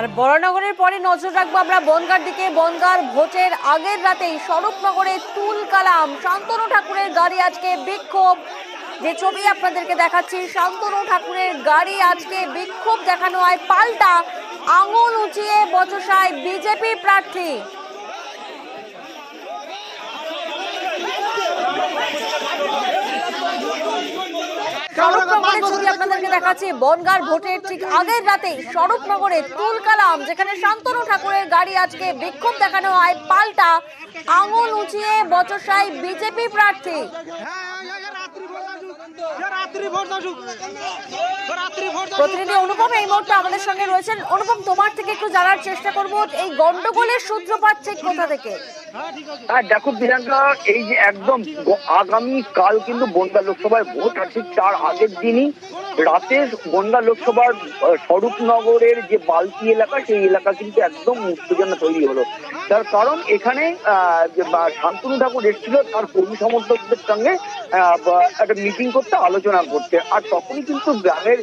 আর বরানগরের পরে নজর রাখবো আমরা বনগাঁর দিকে। বনগাঁর ভোটের আগের রাতেই স্বরূপনগরে তুল কালাম, শান্তনু ঠাকুরের গাড়ি আজকে বিক্ষোভ। যে ছবি আপনাদেরকে দেখাচ্ছি, শান্তনু ঠাকুরের গাড়ি আজকে বিক্ষোভ দেখানো হয়, পাল্টা আঙুল উঁচিয়ে বচসায় বিজেপি প্রার্থী। স্বরূপনগরের ছবি আপনাদেরকে দেখাচ্ছি, বনগাঁর ভোটের ঠিক আগের রাতেই স্বরূপনগরে তুল কালাম, যেখানে শান্তনু ঠাকুরের গাড়ি আজকে বিক্ষোভ দেখানো হয়, পাল্টা আঙুল উঁচিয়ে বচসায় বিজেপি প্রার্থী। প্রতিনিধি অনুপম এই মুহূর্তে আমাদের সঙ্গে রয়েছেন। অনুপম, তোমার থেকে একটু জানার চেষ্টা করব এই গন্ডগোলের সূত্রপাত ঠিক কোথা থেকে? দেখো প্রিয়াঙ্কা, এই যে একদম আগামী কাল কিন্তু বনগাঁ লোকসভায় ভোট আছে, তার আগের দিনই রাতে বনগাঁ লোকসভার স্বরূপনগরের যে বালতি এলাকা, সেই এলাকা কিন্তু একদম উত্তেজনা তৈরি হলো। তার কারণ এখানে শান্তনু ঠাকুর এসেছিল তার কর্মী সমর্থকদের সঙ্গে একটা মিটিং করতে, আলোচনা করতে, আর তখনই কিন্তু গ্রামের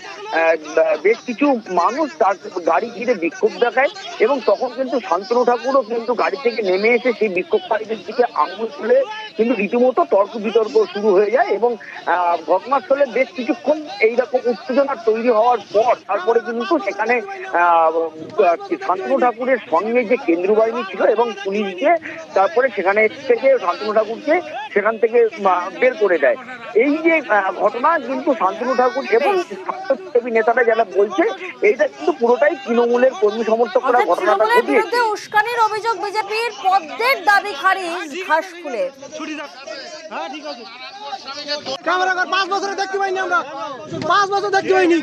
বেশ কিছু মানুষ তার গাড়ি ঘিরে বিক্ষোভ দেখায় এবং তখন কিন্তু শান্তনু ঠাকুরও কিন্তু গাড়ি থেকে নেমে এসে সেই বিক্ষোভকারীদের দিকে আঙুল তুলে কিন্তু রীতিমতো তর্ক বিতর্ক শুরু হয়ে যায় এবং ঘটনাস্থলে বেশ কিছুক্ষণ এইরকম উত্তেজনা তৈরি হওয়ার পর তারপরে কিন্তু সেখানে শান্তনু ঠাকুরের সঙ্গে যে কেন্দ্রীয় বাহিনী ছিল এবং পুলিশ গিয়ে তারপরে সেখানে থেকে শান্তনু ঠাকুরকে সেখান থেকে বের করে দেয়। এই যে ঘটনা কিন্তু শান্তনু ঠাকুর এবং ছাত্রছাত্রী নেতারা যারা বলছে এইটা কিন্তু পুরোটাই তৃণমূলের কর্মী সমর্থকরা ঘটনাটা ঘটিয়েছে। উস্কানির অভিযোগ বিজেপির, পদ্মের দাবি খারিজ ঘাসফুলে। পাঁচ বছর দেখতে পাইনি আমরা, 5 বছর দেখতে পাইনি,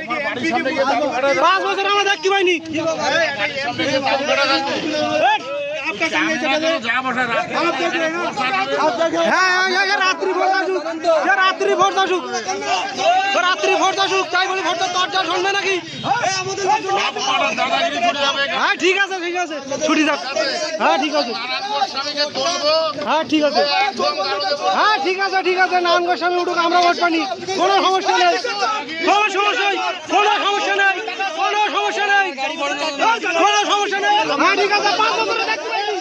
5 বছর আমরা দেখতে পাইনি। রাত্রি ভোট আসুক, তাই বলে ভোট দরজা শুনবে নাকি? হ্যাঁ ঠিক আছে, ঠিক আছে, ছুটি যাক। হ্যাঁ ঠিক আছে, হ্যাঁ ঠিক আছে, হ্যাঁ ঠিক আছে, ঠিক আছে, নাম গোস্বামী উঠুক, আমরা ভোট পানি, কোনো সমস্যা নেই, কোনো সমস্যা নেই, কোনো সমস্যা নেই, কোনো সমস্যা নেই, কোনো সমস্যা নেই। হ্যাঁ ঠিক আছে, 5 বছর দেখতে পাইনি,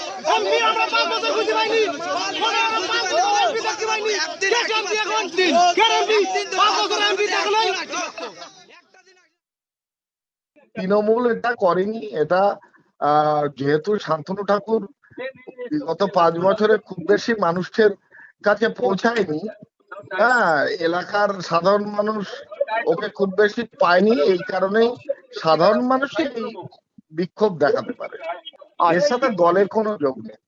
আমরা 5 বছর খুঁজে পাইনি, 5 বছর এমপি দেখতে পাইনি, কে এখন 5 বছর এমপি দেখে নাই। তৃণমূল এটা করেনি, এটা যেহেতু শান্তনু ঠাকুর গত 5 বছরে খুব বেশি মানুষের কাছে পৌঁছায়নি, এলাকার সাধারণ মানুষ ওকে খুব বেশি পায়নি, এই কারণেই সাধারণ মানুষই এই বিক্ষোভ দেখাতে পারে, এর সাথে দলের কোনো যোগ নেই।